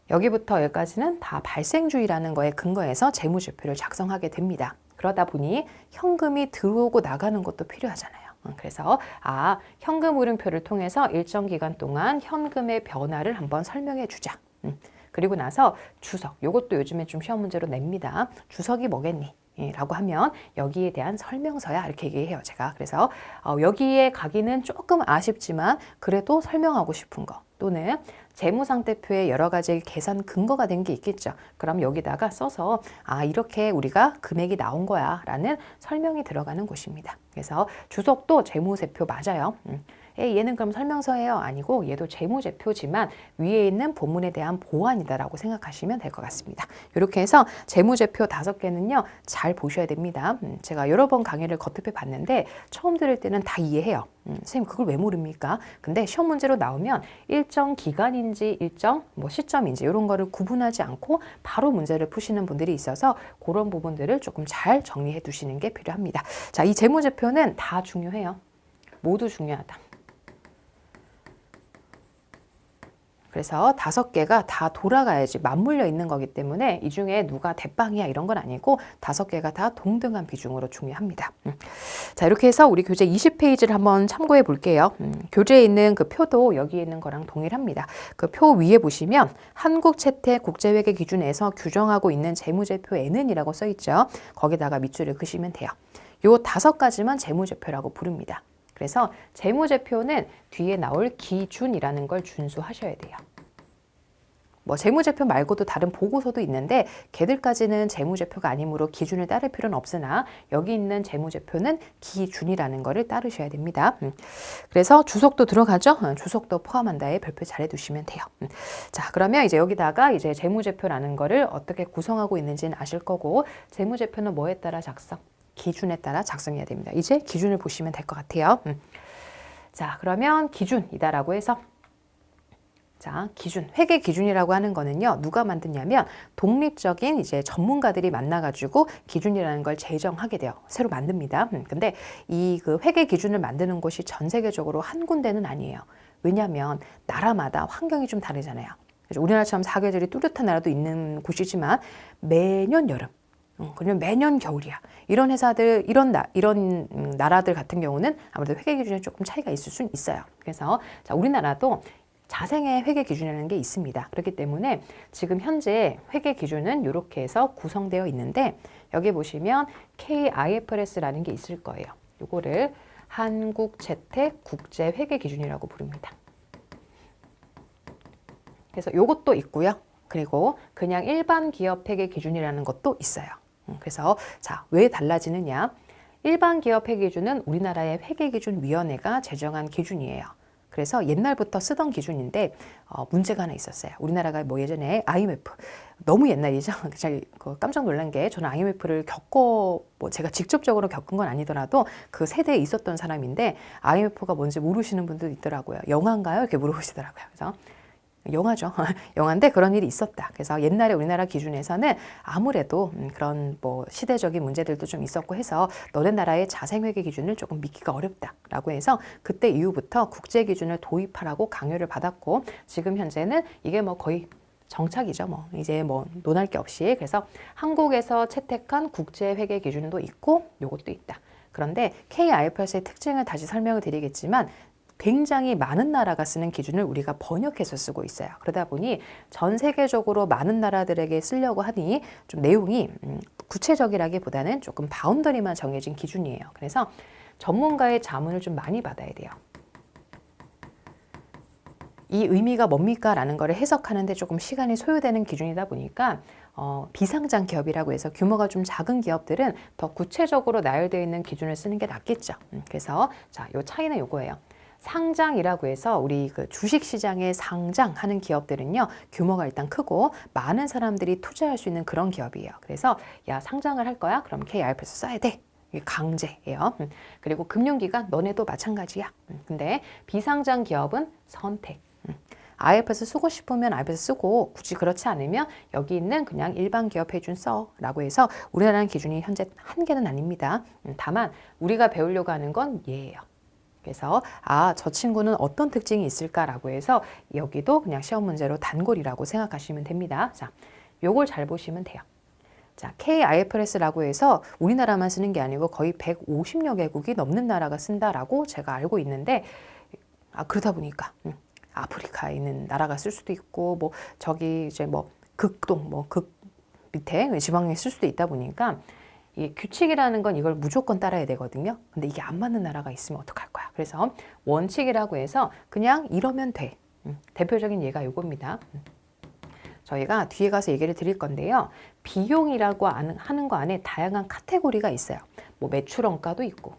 여기부터 여기까지는 다 발생주의라는 거에 근거해서 재무제표를 작성하게 됩니다. 그러다 보니 현금이 들어오고 나가는 것도 필요하잖아요. 그래서 현금 흐름표를 통해서 일정 기간 동안 현금의 변화를 한번 설명해 주자. 그리고 나서 주석, 요것도 요즘에 좀 시험 문제로 냅니다. 주석이 뭐겠니? 라고 하면 여기에 대한 설명서야 이렇게 얘기해요 제가. 그래서 여기에 가기는 조금 아쉽지만 그래도 설명하고 싶은 거 또는 재무상태표에 여러 가지 계산 근거가 된 게 있겠죠. 그럼 여기다가 써서 이렇게 우리가 금액이 나온 거야 라는 설명이 들어가는 곳입니다. 그래서 주석도 재무제표 맞아요. 얘는 그럼 설명서예요? 아니고 얘도 재무제표지만 위에 있는 본문에 대한 보완이다라고 생각하시면 될 것 같습니다. 이렇게 해서 재무제표 5개는요 잘 보셔야 됩니다. 제가 여러 번 강의를 거듭해 봤는데 처음 들을 때는 다 이해해요. 선생님 그걸 왜 모릅니까? 근데 시험 문제로 나오면 일정 기간인지 일정 시점인지 이런 거를 구분하지 않고 바로 문제를 푸시는 분들이 있어서 그런 부분들을 조금 잘 정리해 두시는 게 필요합니다. 자, 이 재무제표는 다 중요해요. 모두 중요하다. 그래서 5개가 다 돌아가야지 맞물려 있는 거기 때문에 이 중에 누가 대빵이야 이런 건 아니고 5개가 다 동등한 비중으로 중요합니다. 자, 이렇게 해서 우리 교재 20페이지를 한번 참고해 볼게요. 교재에 있는 그 표도 여기에 있는 거랑 동일합니다. 그 표 위에 보시면 한국채택국제회계 기준에서 규정하고 있는 재무제표에는 이라고 써 있죠. 거기다가 밑줄을 그시면 돼요. 요 5가지만 재무제표라고 부릅니다. 그래서 재무제표는 뒤에 나올 기준이라는 걸 준수하셔야 돼요. 재무제표 말고도 다른 보고서도 있는데 걔들까지는 재무제표가 아니므로 기준을 따를 필요는 없으나 여기 있는 재무제표는 기준이라는 거를 따르셔야 됩니다. 그래서 주석도 들어가죠. 주석도 포함한다에 별표 잘 해두시면 돼요. 자, 그러면 이제 여기다가 이제 재무제표라는 거를 어떻게 구성하고 있는지는 아실 거고 재무제표는 뭐에 따라 작성? 기준에 따라 작성해야 됩니다. 이제 기준을 보시면 될 것 같아요. 자, 그러면 기준이다라고 해서 자, 기준, 회계 기준이라고 하는 거는요. 누가 만드냐면 독립적인 이제 전문가들이 만나가지고 기준이라는 걸 제정하게 돼요. 새로 만듭니다. 근데 이 그 회계 기준을 만드는 곳이 전 세계적으로 한 군데는 아니에요. 왜냐하면 나라마다 환경이 좀 다르잖아요. 그래서 우리나라처럼 사계절이 뚜렷한 나라도 있는 곳이지만 매년 여름 그러면 매년 겨울이야. 이런 회사들, 이런 나라들 같은 경우는 아무래도 회계 기준에 조금 차이가 있을 수는 있어요. 그래서 자, 우리나라도 자생의 회계 기준이라는 게 있습니다. 그렇기 때문에 지금 현재 회계 기준은 이렇게 해서 구성되어 있는데 여기 보시면 KIFRS라는 게 있을 거예요. 이거를 한국채택국제회계기준이라고 부릅니다. 그래서 이것도 있고요. 그리고 그냥 일반 기업 회계 기준이라는 것도 있어요. 그래서 자, 왜 달라지느냐? 일반 기업 회계 기준은 우리나라의 회계기준위원회가 제정한 기준이에요. 그래서 옛날부터 쓰던 기준인데 문제가 하나 있었어요. 우리나라가 예전에 IMF 너무 옛날이죠. 제가 깜짝 놀란 게 저는 IMF를 제가 직접적으로 겪은 건 아니더라도 그 세대에 있었던 사람인데 IMF가 뭔지 모르시는 분도 있더라고요. 영화인가요? 이렇게 물어보시더라고요. 그래서 영화죠. 영화인데 그런 일이 있었다. 그래서 옛날에 우리나라 기준에서는 아무래도 그런 시대적인 문제들도 좀 있었고 해서 너네 나라의 자생회계 기준을 조금 믿기가 어렵다라고 해서 그때 이후부터 국제 기준을 도입하라고 강요를 받았고 지금 현재는 이게 거의 정착이죠. 이제 논할 게 없이 그래서 한국에서 채택한 국제 회계 기준도 있고 요것도 있다. 그런데 KIFRS의 특징을 다시 설명을 드리겠지만 굉장히 많은 나라가 쓰는 기준을 우리가 번역해서 쓰고 있어요. 그러다 보니 전 세계적으로 많은 나라들에게 쓰려고 하니 좀 내용이 구체적이라기보다는 조금 바운더리만 정해진 기준이에요. 그래서 전문가의 자문을 좀 많이 받아야 돼요. 이 의미가 뭡니까? 라는 거를 해석하는데 조금 시간이 소요되는 기준이다 보니까 비상장 기업이라고 해서 규모가 좀 작은 기업들은 더 구체적으로 나열되어 있는 기준을 쓰는 게 낫겠죠. 그래서 자, 요 차이는 요거예요. 상장이라고 해서 우리 그 주식시장에 상장하는 기업들은요, 규모가 일단 크고 많은 사람들이 투자할 수 있는 그런 기업이에요. 그래서 야, 상장을 할 거야? 그럼 KIF에서 써야 돼. 이게 강제예요. 그리고 금융기관 너네도 마찬가지야. 근데 비상장 기업은 선택. IF에서 쓰고 싶으면 IF에서 쓰고 굳이 그렇지 않으면 여기 있는 그냥 일반 기업 해준 써라고 해서 우리나라는 기준이 현재 한계는 아닙니다. 다만 우리가 배우려고 하는 건 얘예요. 그래서 저 친구는 어떤 특징이 있을까라고 해서 여기도 그냥 시험 문제로 단골이라고 생각하시면 됩니다. 자, 요걸 잘 보시면 돼요. 자, KIFRS라고 해서 우리나라만 쓰는 게 아니고 거의 150여 개국이 넘는 나라가 쓴다라고 제가 알고 있는데 그러다 보니까 아프리카에 있는 나라가 쓸 수도 있고 뭐 저기 이제 뭐 극동 뭐 극 밑에 지방에 쓸 수도 있다 보니까 이 규칙이라는 건 이걸 무조건 따라야 되거든요. 근데 이게 안 맞는 나라가 있으면 어떡할 거야. 그래서 원칙이라고 해서 그냥 이러면 돼. 대표적인 예가 이겁니다. 저희가 뒤에 가서 얘기를 드릴 건데요. 비용이라고 하는 거 안에 다양한 카테고리가 있어요. 뭐 매출원가도 있고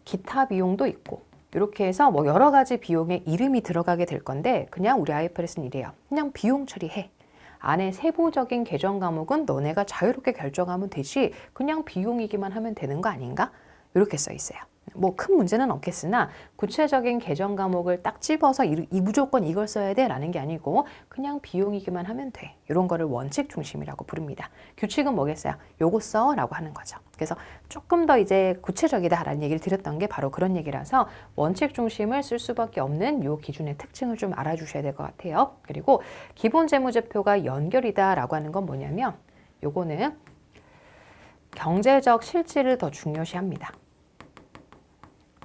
기타 비용도 있고 이렇게 해서 뭐 여러 가지 비용에 이름이 들어가게 될 건데 그냥 우리 IFRS는 이래요. 그냥 비용 처리해. 안에 세부적인 계정 과목은 너네가 자유롭게 결정하면 되지 그냥 비용이기만 하면 되는 거 아닌가? 이렇게 써 있어요. 뭐 큰 문제는 없겠으나 구체적인 계정 과목을 딱 집어서 이 무조건 이걸 써야 돼 라는 게 아니고 그냥 비용이기만 하면 돼. 이런 거를 원칙 중심이라고 부릅니다. 규칙은 뭐겠어요? 요거 써 라고 하는 거죠. 그래서 조금 더 이제 구체적이다 라는 얘기를 드렸던 게 바로 그런 얘기라서 원칙 중심을 쓸 수밖에 없는 요 기준의 특징을 좀 알아주셔야 될 것 같아요. 그리고 기본 재무제표가 연결이다 라고 하는 건 뭐냐면 요거는 경제적 실질을 더 중요시합니다.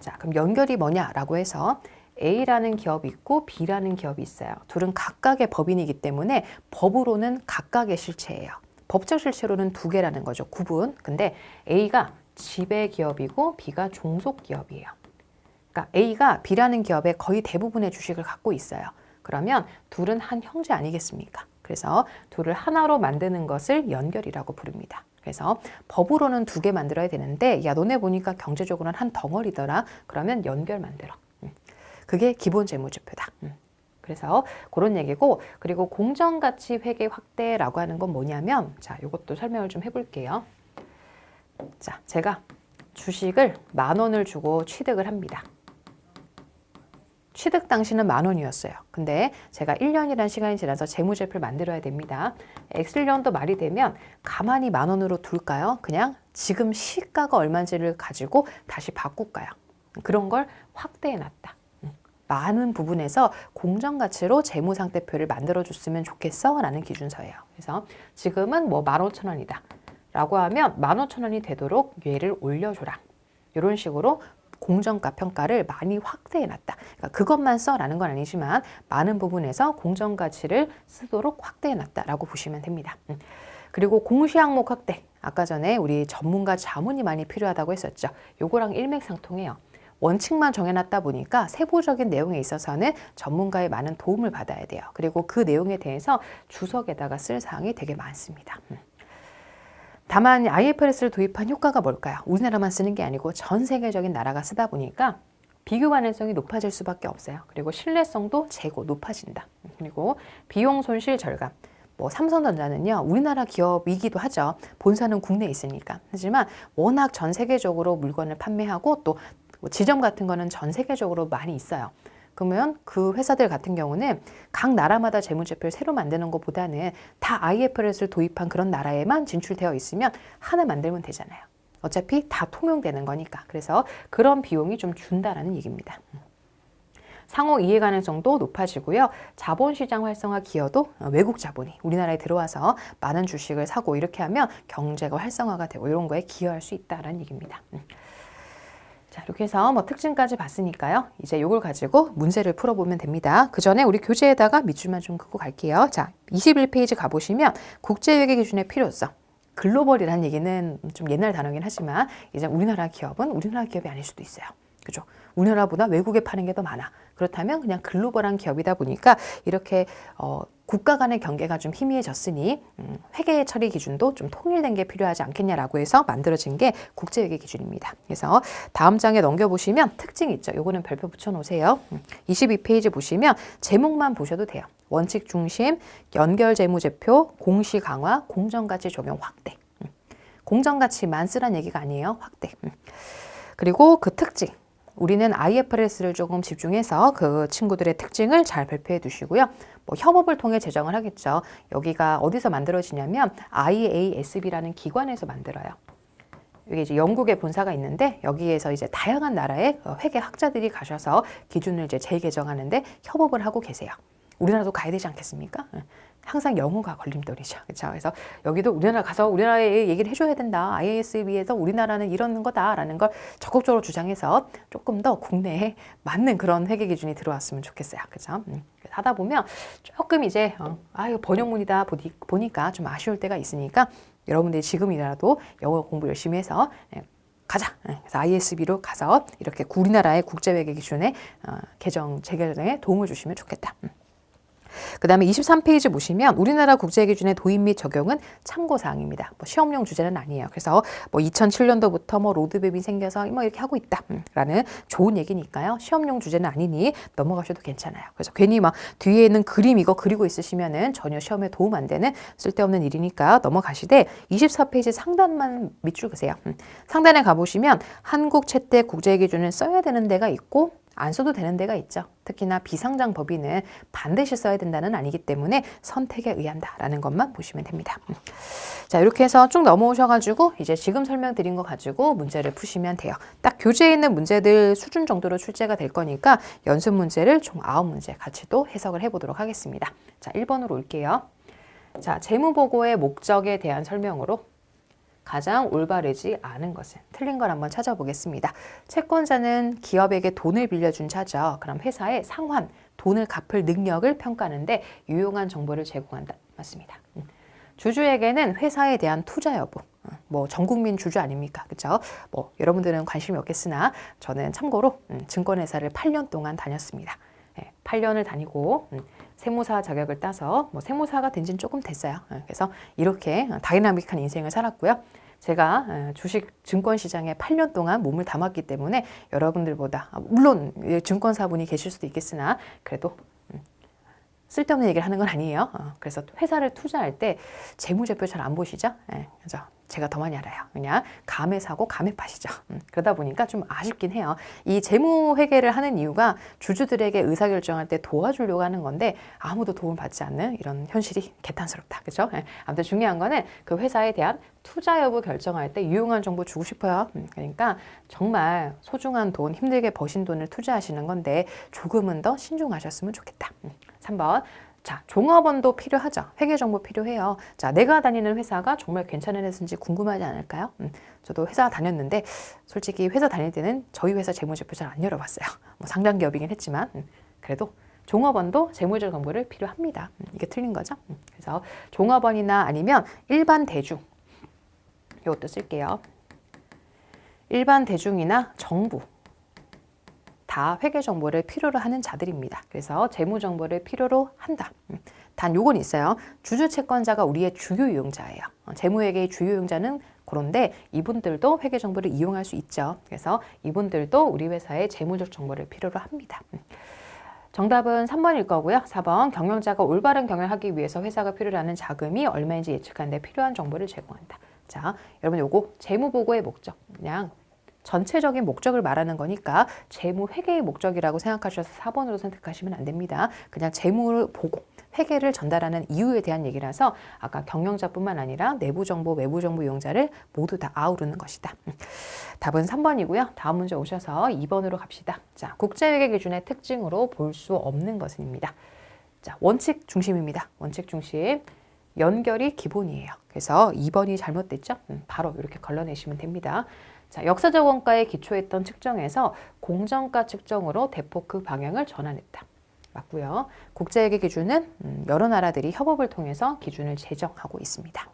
자, 그럼 연결이 뭐냐라고 해서 A라는 기업이 있고 B라는 기업이 있어요. 둘은 각각의 법인이기 때문에 법으로는 각각의 실체예요. 법적 실체로는 두 개라는 거죠. 구분. 근데 A가 지배 기업이고 B가 종속 기업이에요. 그러니까 A가 B라는 기업의 거의 대부분의 주식을 갖고 있어요. 그러면 둘은 한 형제 아니겠습니까? 그래서 둘을 하나로 만드는 것을 연결이라고 부릅니다. 그래서 법으로는 두 개 만들어야 되는데 야 너네 보니까 경제적으로는 한 덩어리더라. 그러면 연결 만들어. 그게 기본 재무제표다. 그래서 그런 얘기고 그리고 공정가치 회계 확대라고 하는 건 뭐냐면 자 이것도 설명을 좀 해볼게요. 자 제가 주식을 10,000원을 주고 취득을 합니다. 취득 당시는 10,000원이었어요. 근데 제가 1년이라는 시간이 지나서 재무제표를 만들어야 됩니다. X년도 말이 되면 가만히 10,000원으로 둘까요? 그냥 지금 시가가 얼마인지를 가지고 다시 바꿀까요? 그런 걸 확대해놨다. 많은 부분에서 공정가치로 재무상태표를 만들어줬으면 좋겠어 라는 기준서예요. 그래서 지금은 뭐 15,000원이다 라고 하면 15,000원이 되도록 얘를 올려줘라. 이런 식으로 공정가 평가를 많이 확대해놨다. 그러니까 그것만 써라는 건 아니지만 많은 부분에서 공정가치를 쓰도록 확대해놨다라고 보시면 됩니다. 그리고 공시항목 확대. 아까 전에 우리 전문가 자문이 많이 필요하다고 했었죠. 요거랑 일맥상통해요. 원칙만 정해놨다 보니까 세부적인 내용에 있어서는 전문가의 많은 도움을 받아야 돼요. 그리고 그 내용에 대해서 주석에다가 쓸 사항이 되게 많습니다. 다만 IFRS를 도입한 효과가 뭘까요? 우리나라만 쓰는 게 아니고 전 세계적인 나라가 쓰다 보니까 비교 가능성이 높아질 수밖에 없어요. 그리고 신뢰성도 재고 높아진다. 그리고 비용 손실 절감. 뭐 삼성전자는요 우리나라 기업이기도 하죠. 본사는 국내에 있으니까. 하지만 워낙 전 세계적으로 물건을 판매하고 또 지점 같은 거는 전 세계적으로 많이 있어요. 그러면 그 회사들 같은 경우는 각 나라마다 재무제표를 새로 만드는 것보다는 다 IFRS를 도입한 그런 나라에만 진출되어 있으면 하나 만들면 되잖아요. 어차피 다 통용되는 거니까. 그래서 그런 비용이 좀 준다라는 얘기입니다. 상호 이해 가능성도 높아지고요. 자본시장 활성화 기여도 외국 자본이 우리나라에 들어와서 많은 주식을 사고 이렇게 하면 경제가 활성화가 되고 이런 거에 기여할 수 있다라는 얘기입니다. 자, 이렇게 해서 뭐 특징까지 봤으니까요. 이제 이걸 가지고 문제를 풀어보면 됩니다. 그 전에 우리 교재에다가 밑줄만 좀 긋고 갈게요. 자, 21페이지 가보시면 국제회계 기준의 필요성. 글로벌이라는 얘기는 좀 옛날 단어긴 하지만 이제 우리나라 기업은 우리나라 기업이 아닐 수도 있어요. 그죠? 우리나라보다 외국에 파는 게 더 많아. 그렇다면 그냥 글로벌한 기업이다 보니까 이렇게 국가 간의 경계가 좀 희미해졌으니 회계 처리 기준도 좀 통일된 게 필요하지 않겠냐라고 해서 만들어진 게 국제회계 기준입니다. 그래서 다음 장에 넘겨보시면 특징 있죠. 요거는 별표 붙여놓으세요. 22페이지 보시면 제목만 보셔도 돼요. 원칙 중심, 연결 재무제표, 공시 강화, 공정가치 적용 확대. 공정가치만 쓰란 얘기가 아니에요. 확대. 그리고 그 특징. 우리는 IFRS를 조금 집중해서 그 친구들의 특징을 잘 발표해 두시고요. 뭐 협업을 통해 제정을 하겠죠. 여기가 어디서 만들어지냐면 IASB라는 기관에서 만들어요. 이게 이제 영국에 본사가 있는데 여기에서 이제 다양한 나라의 회계 학자들이 가셔서 기준을 이제 재개정하는데 협업을 하고 계세요. 우리나라도 가야 되지 않겠습니까? 항상 영어가 걸림돌이죠. 그렇죠? 그래서 여기도 우리나라 가서 우리나라에 얘기를 해줘야 된다. IASB에서 우리나라는 이런 거다라는 걸 적극적으로 주장해서 조금 더 국내에 맞는 그런 회계 기준이 들어왔으면 좋겠어요. 그렇죠? 하다 보면 조금 이제 이거 번역문이다 보니까 좀 아쉬울 때가 있으니까 여러분들이 지금이라도 영어 공부 열심히 해서 가자. 그래서 ISB로 가서 이렇게 우리나라의 국제회계 기준의 재개정에 도움을 주시면 좋겠다. 그 다음에 23페이지 보시면 우리나라 국제기준의 도입 및 적용은 참고사항입니다. 뭐 시험용 주제는 아니에요. 그래서 뭐 2007년도부터 뭐 로드맵이 생겨서 뭐 이렇게 하고 있다 라는 좋은 얘기니까요. 시험용 주제는 아니니 넘어가셔도 괜찮아요. 그래서 괜히 막 뒤에 있는 그림 이거 그리고 있으시면은 전혀 시험에 도움 안 되는 쓸데없는 일이니까 넘어가시되 24페이지 상단만 밑줄 그세요. 상단에 가보시면 한국 채택 국제기준을 써야 되는 데가 있고 안 써도 되는 데가 있죠. 특히나 비상장 법인은 반드시 써야 된다는 아니기 때문에 선택에 의한다라는 것만 보시면 됩니다. 자, 이렇게 해서 쭉 넘어오셔가지고 이제 지금 설명드린 거 가지고 문제를 푸시면 돼요. 딱 교재에 있는 문제들 수준 정도로 출제가 될 거니까 연습 문제를 총 9문제 같이 또 해석을 해보도록 하겠습니다. 자, 1번으로 올게요. 자, 재무보고의 목적에 대한 설명으로 가장 올바르지 않은 것은 틀린 걸 한번 찾아보겠습니다. 채권자는 기업에게 돈을 빌려준 자죠. 그럼 회사의 상환, 돈을 갚을 능력을 평가하는데 유용한 정보를 제공한다. 맞습니다. 주주에게는 회사에 대한 투자 여부, 뭐 전국민 주주 아닙니까? 그렇죠? 뭐 여러분들은 관심이 없겠으나 저는 참고로 증권회사를 8년 동안 다녔습니다. 8년을 다니고 세무사 자격을 따서 뭐 세무사가 된 지는 조금 됐어요. 그래서 이렇게 다이나믹한 인생을 살았고요. 제가 주식 증권 시장에 8년 동안 몸을 담았기 때문에 여러분들보다 물론 증권사분이 계실 수도 있겠으나 그래도 쓸데없는 얘기를 하는 건 아니에요. 그래서 회사를 투자할 때 재무제표 잘 안 보시죠? 그죠? 제가 더 많이 알아요. 그냥 감에 사고 감에 파시죠. 그러다 보니까 좀 아쉽긴 해요. 이 재무 회계를 하는 이유가 주주들에게 의사결정할 때 도와주려고 하는 건데 아무도 도움을 받지 않는 이런 현실이 개탄스럽다. 그죠? 아무튼 중요한 거는 그 회사에 대한 투자 여부 결정할 때 유용한 정보 주고 싶어요. 그러니까 정말 소중한 돈, 힘들게 버신 돈을 투자하시는 건데 조금은 더 신중하셨으면 좋겠다. 3번. 자, 종업원도 필요하죠. 회계 정보 필요해요. 자, 내가 다니는 회사가 정말 괜찮은 회사인지 궁금하지 않을까요? 저도 회사 다녔는데 솔직히 회사 다닐 때는 저희 회사 재무제표 잘 안 열어봤어요. 뭐 상장 기업이긴 했지만 그래도 종업원도 재무적 정보를 필요합니다. 이게 틀린 거죠. 그래서 종업원이나 아니면 일반 대중 이것도 쓸게요. 일반 대중이나 정부 다 회계 정보를 필요로 하는 자들입니다. 그래서 재무 정보를 필요로 한다. 단 요건 있어요. 주주 채권자가 우리의 주요 이용자예요. 재무회계의 주요 이용자는 그런데 이분들도 회계 정보를 이용할 수 있죠. 그래서 이분들도 우리 회사의 재무적 정보를 필요로 합니다. 정답은 3번일 거고요. 4번 경영자가 올바른 경영을 하기 위해서 회사가 필요로 하는 자금이 얼마인지 예측하는 데 필요한 정보를 제공한다. 자, 여러분 요거 재무보고의 목적 그냥 전체적인 목적을 말하는 거니까 재무회계의 목적이라고 생각하셔서 4번으로 선택하시면 안 됩니다. 그냥 재무를 보고 회계를 전달하는 이유에 대한 얘기라서 아까 경영자뿐만 아니라 내부정보, 외부정보 이용자를 모두 다 아우르는 것이다. 답은 3번이고요. 다음 문제 오셔서 2번으로 갑시다. 자, 국제회계 기준의 특징으로 볼 수 없는 것은입니다. 자, 원칙 중심입니다. 원칙 중심. 연결이 기본이에요. 그래서 2번이 잘못됐죠? 바로 이렇게 걸러내시면 됩니다. 자, 역사적 원가에 기초했던 측정에서 공정가 측정으로 대폭 그 방향을 전환했다. 맞고요. 국제회계 기준은 여러 나라들이 협업을 통해서 기준을 제정하고 있습니다.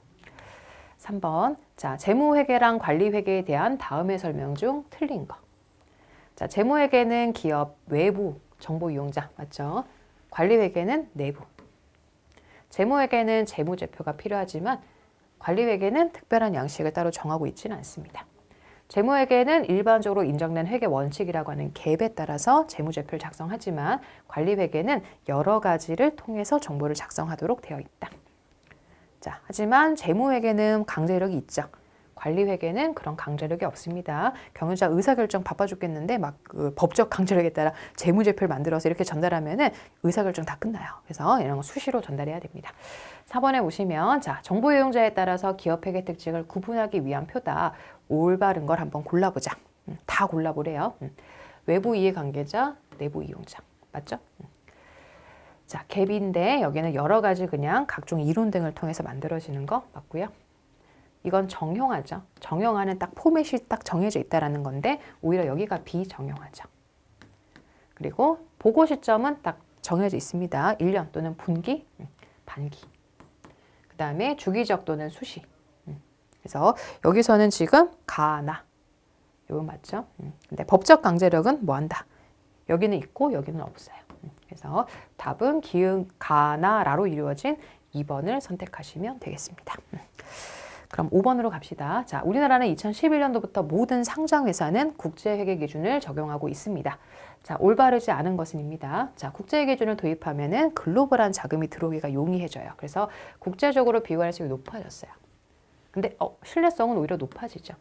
3번. 자, 재무회계랑 관리회계에 대한 다음의 설명 중 틀린 거. 자, 재무회계는 기업 외부 정보 이용자, 맞죠? 관리회계는 내부. 재무회계는 재무제표가 필요하지만 관리회계는 특별한 양식을 따로 정하고 있지는 않습니다. 재무회계는 일반적으로 인정된 회계 원칙이라고 하는 갭에 따라서 재무제표를 작성하지만 관리회계는 여러 가지를 통해서 정보를 작성하도록 되어 있다. 자, 하지만 재무회계는 강제력이 있죠. 관리회계는 그런 강제력이 없습니다. 경영자 의사결정 바빠 죽겠는데 막 그 법적 강제력에 따라 재무제표를 만들어서 이렇게 전달하면은 의사결정 다 끝나요. 그래서 이런 거 수시로 전달해야 됩니다. 4번에 보시면 자, 정보 이용자에 따라서 기업 회계 특징을 구분하기 위한 표다. 올바른 걸 한번 골라보자. 다 골라보래요. 외부 이해관계자, 내부 이용자. 맞죠? 자, 갭인데 여기는 여러 가지 그냥 각종 이론 등을 통해서 만들어지는 거 맞고요. 이건 정형화죠. 정형화는 딱 포맷이 딱 정해져 있다라는 건데 오히려 여기가 비정형화죠. 그리고 보고 시점은 딱 정해져 있습니다. 1년 또는 분기, 반기. 그 다음에 주기적 또는 수시. 그래서 여기서는 지금 가나. 이거 맞죠? 근데 법적 강제력은 뭐 한다? 여기는 있고 여기는 없어요. 그래서 답은 기흥 가나라로 이루어진 2번을 선택하시면 되겠습니다. 그럼 5번으로 갑시다. 자, 우리나라는 2011년도부터 모든 상장회사는 국제회계 기준을 적용하고 있습니다. 자, 올바르지 않은 것은입니다. 자, 국제회계 기준을 도입하면은 글로벌한 자금이 들어오기가 용이해져요. 그래서 국제적으로 비교할수록 높아졌어요. 근데 신뢰성은 오히려 높아지죠.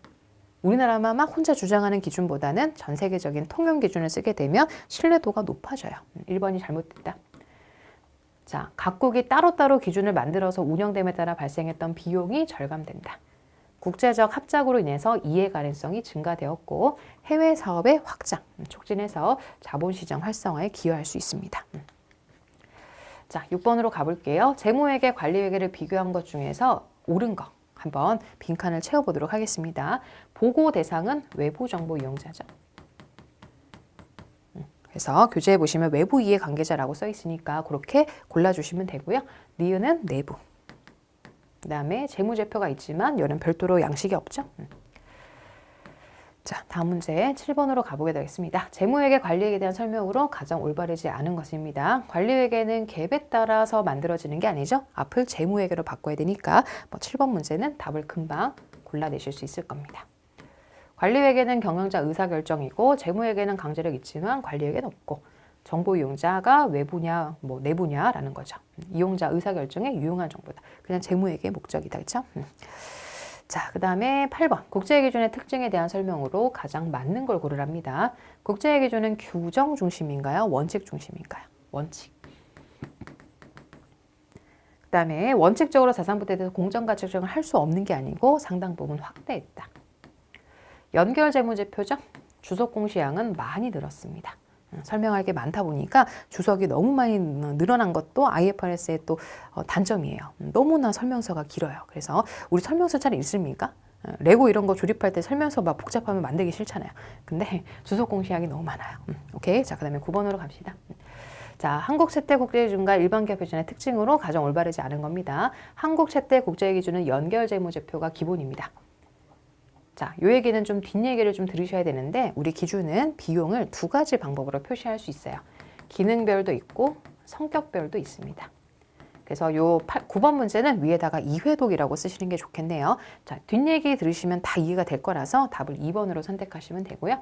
우리나라만 막 혼자 주장하는 기준보다는 전 세계적인 통용 기준을 쓰게 되면 신뢰도가 높아져요. 1번이 잘못됐다. 자, 각국이 따로따로 기준을 만들어서 운영됨에 따라 발생했던 비용이 절감된다. 국제적 합작으로 인해서 이해 가능성이 증가되었고 해외 사업의 확장, 촉진해서 자본시장 활성화에 기여할 수 있습니다. 자, 6번으로 가볼게요. 재무회계, 관리회계를 비교한 것 중에서 옳은 거 한번 빈칸을 채워보도록 하겠습니다. 보고 대상은 외부 정보 이용자죠. 그래서 교재에 보시면 외부 이해 관계자라고 써 있으니까 그렇게 골라주시면 되고요. 니은은 내부. 그 다음에 재무제표가 있지만 얘는 별도로 양식이 없죠. 자, 다음 문제 7번으로 가보게 되겠습니다. 재무회계 관리회계에 대한 설명으로 가장 올바르지 않은 것입니다. 관리회계는 갭에 따라서 만들어지는 게 아니죠. 앞을 재무회계로 바꿔야 되니까 7번 문제는 답을 금방 골라내실 수 있을 겁니다. 관리회계는 경영자 의사결정이고 재무회계는 강제력 있지만 관리회계는 없고 정보 이용자가 외부냐 내부냐라는 거죠. 이용자 의사결정에 유용한 정보다. 그냥 재무회계의 목적이다. 그렇죠? 자, 그 다음에 8번. 국제회계 기준의 특징에 대한 설명으로 가장 맞는 걸 고르랍니다. 국제회계 기준은 규정 중심인가요? 원칙 중심인가요? 원칙. 그 다음에 원칙적으로 자산부터에 대해서 공정가 측정을 할 수 없는 게 아니고 상당 부분 확대했다. 연결 재무제표죠. 주석 공시량은 많이 늘었습니다. 설명할 게 많다 보니까 주석이 너무 많이 늘어난 것도 IFRS의 또 단점이에요. 너무나 설명서가 길어요. 그래서 우리 설명서 잘 읽습니까? 레고 이런 거 조립할 때 설명서 막 복잡하면 만들기 싫잖아요. 근데 주석 공시량이 너무 많아요. 오케이. 자, 그 다음에 9번으로 갑시다. 자, 한국 채대 국제기준과 일반 기업 기준의 특징으로 가장 올바르지 않은 겁니다. 한국 채대 국제기준은 연결 재무제표가 기본입니다. 자, 요 얘기는 좀 뒷얘기를 좀 들으셔야 되는데 우리 기준은 비용을 두 가지 방법으로 표시할 수 있어요. 기능별도 있고 성격별도 있습니다. 그래서 요 9번 문제는 위에다가 이회독이라고 쓰시는 게 좋겠네요. 자, 뒷얘기 들으시면 다 이해가 될 거라서 답을 2번으로 선택하시면 되고요.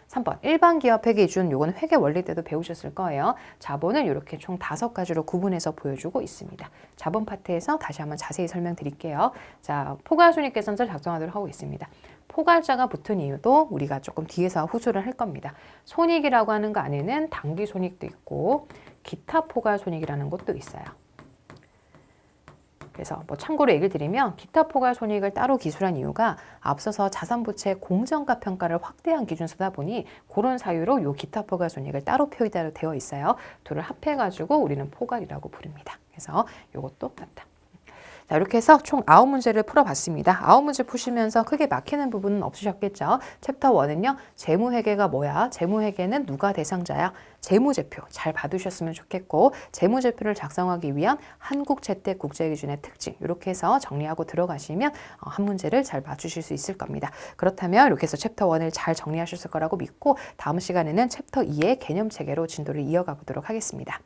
3번 일반 기업 회계 기준, 요거는 회계 원리 때도 배우셨을 거예요. 자본을 이렇게 총 5가지로 구분해서 보여주고 있습니다. 자본 파트에서 다시 한번 자세히 설명드릴게요. 자, 포괄손익계산서를 작성하도록 하고 있습니다. 포괄자가 붙은 이유도 우리가 조금 뒤에서 후수를 할 겁니다. 손익이라고 하는 거 안에는 당기 손익도 있고 기타 포괄 손익이라는 것도 있어요. 그래서 참고로 얘기를 드리면 기타 포괄 손익을 따로 기술한 이유가 앞서서 자산부채 공정가 평가를 확대한 기준서다 보니 그런 사유로 요 기타 포괄 손익을 따로 표기되어 있어요. 둘을 합해가지고 우리는 포괄이라고 부릅니다. 그래서 요것도 같다. 자, 이렇게 해서 총 9문제를 풀어봤습니다. 9문제 푸시면서 크게 막히는 부분은 없으셨겠죠? 챕터 1은요. 재무회계가 뭐야? 재무회계는 누가 대상자야? 재무제표 잘 봐두셨으면 좋겠고 재무제표를 작성하기 위한 한국재택국제기준의 특징 이렇게 해서 정리하고 들어가시면 한 문제를 잘 맞추실 수 있을 겁니다. 그렇다면 이렇게 해서 챕터 1을 잘 정리하셨을 거라고 믿고 다음 시간에는 챕터 2의 개념체계로 진도를 이어가 보도록 하겠습니다.